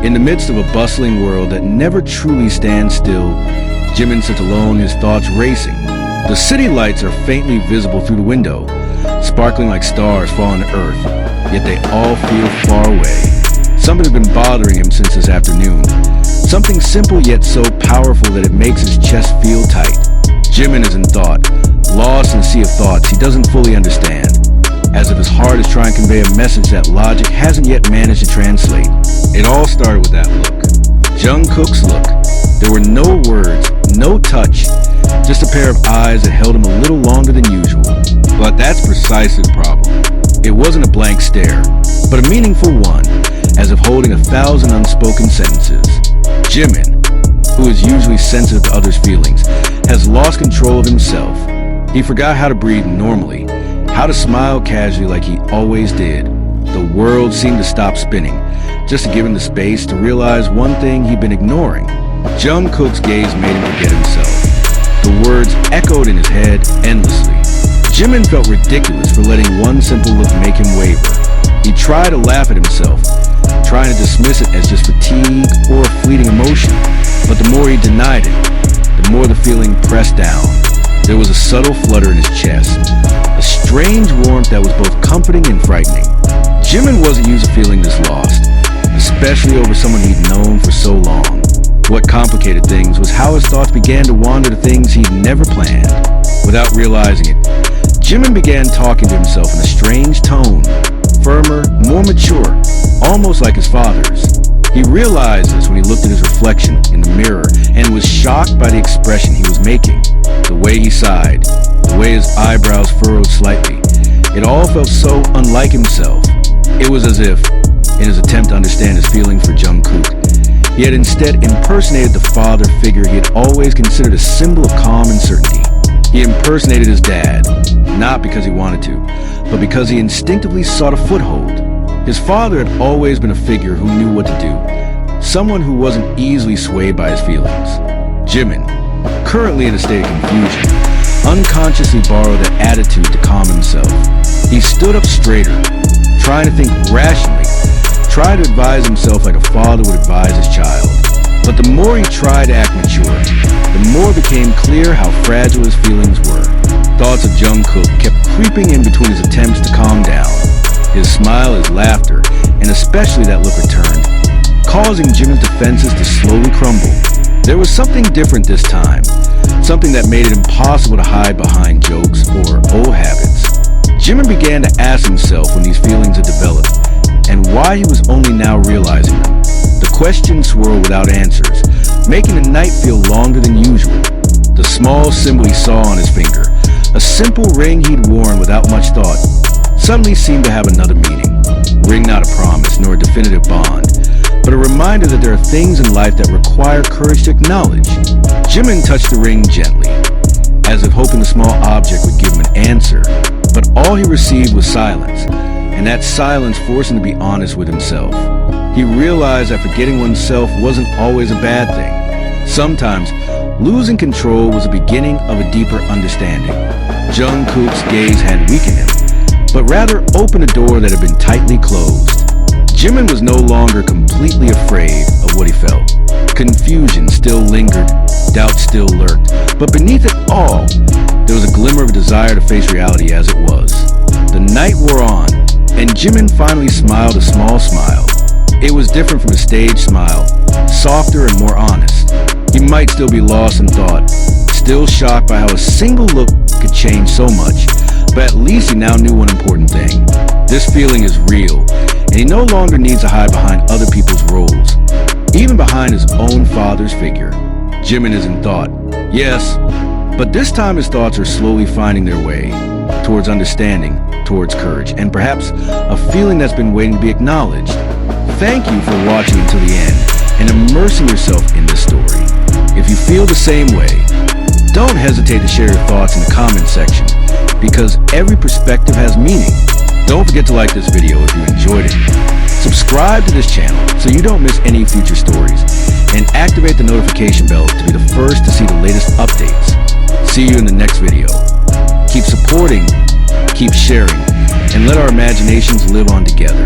In the midst of a bustling world that never truly stands still, Jimin sits alone, his thoughts racing. The city lights are faintly visible through the window, sparkling like stars falling to earth, yet they all feel far away. Something has been bothering him since this afternoon. Something simple yet so powerful that it makes his chest feel tight. Jimin is in thought, lost in a sea of thoughts he doesn't fully understand, as if his heart is trying to convey a message that logic hasn't yet managed to translate. It all started with that look. Jungkook's look. There were no words, no touch, just a pair of eyes that held him a little longer than usual. But that's precisely the problem. It wasn't a blank stare, but a meaningful one, as if holding 1,000 unspoken sentences. Jimin, who is usually sensitive to others' feelings, has lost control of himself. He forgot how to breathe normally, how to smile casually like he always did. The world seemed to stop spinning, just to give him the space to realize one thing he'd been ignoring. Jungkook's gaze made him forget himself. The words echoed in his head endlessly. Jimin felt ridiculous for letting one simple look make him waver. He tried to laugh at himself, trying to dismiss it as just fatigue or a fleeting emotion. But the more he denied it, the more the feeling pressed down. There was a subtle flutter in his chest, a strange warmth that was both comforting and frightening. Jimin wasn't used to feeling this lost, especially over someone he'd known for so long. What complicated things was how his thoughts began to wander to things he'd never planned. Without realizing it, Jimin began talking to himself in a strange tone, firmer, more mature, almost like his father's. He realized this when he looked at his reflection in the mirror and was shocked by the expression he was making. The way he sighed, the way his eyebrows furrowed slightly. It all felt so unlike himself. It was as if, in his attempt to understand his feeling for Jungkook, he had instead impersonated the father figure he had always considered a symbol of calm and certainty. He impersonated his dad, not because he wanted to, but because he instinctively sought a foothold. His father had always been a figure who knew what to do, someone who wasn't easily swayed by his feelings. Jimin, currently in a state of confusion, unconsciously borrowed that attitude to calm himself. He stood up straighter, trying to think rationally, tried to advise himself like a father would advise his child. But the more he tried to act mature, the more it became clear how fragile his feelings were. Thoughts of Jungkook kept creeping in between his attempts to calm down. His smile, his laughter, and especially that look returned, causing Jimin's defenses to slowly crumble. There was something different this time, something that made it impossible to hide behind jokes or old habits. Jimin began to ask himself when these feelings had developed, and why he was only now realizing them. The questions swirled without answers, making the night feel longer than usual. The small symbol he saw on his finger, a simple ring he'd worn without much thought, suddenly seemed to have another meaning. Ring not a promise nor a definitive bond, but a reminder that there are things in life that require courage to acknowledge. Jimin touched the ring gently, as if hoping the small object would give him an answer, but all he received was silence, and that silence forced him to be honest with himself. He realized that forgetting oneself wasn't always a bad thing. Sometimes, losing control was the beginning of a deeper understanding. Jungkook's gaze hadn't weakened him, but rather opened a door that had been tightly closed. Jimin was no longer completely afraid of what he felt. Confusion still lingered, doubt still lurked, but beneath it all, there was a glimmer of a desire to face reality as it was. The night wore on, and Jimin finally smiled a small smile. It was different from a staged smile, softer and more honest. He might still be lost in thought, still shocked by how a single look could change so much, but at least he now knew one important thing. This feeling is real, and he no longer needs to hide behind other people's roles, even behind his own father's figure. Jimin is in thought, yes, but this time his thoughts are slowly finding their way towards understanding, towards courage, and perhaps a feeling that's been waiting to be acknowledged. Thank you for watching until the end and immersing yourself in this story. If you feel the same way, don't hesitate to share your thoughts in the comment section, because every perspective has meaning. Don't forget to like this video if you enjoyed it. Subscribe to this channel so you don't miss any future stories, and activate the notification bell to be the first to see the latest updates. See you in the next video. Keep supporting, keep sharing, and let our imaginations live on together.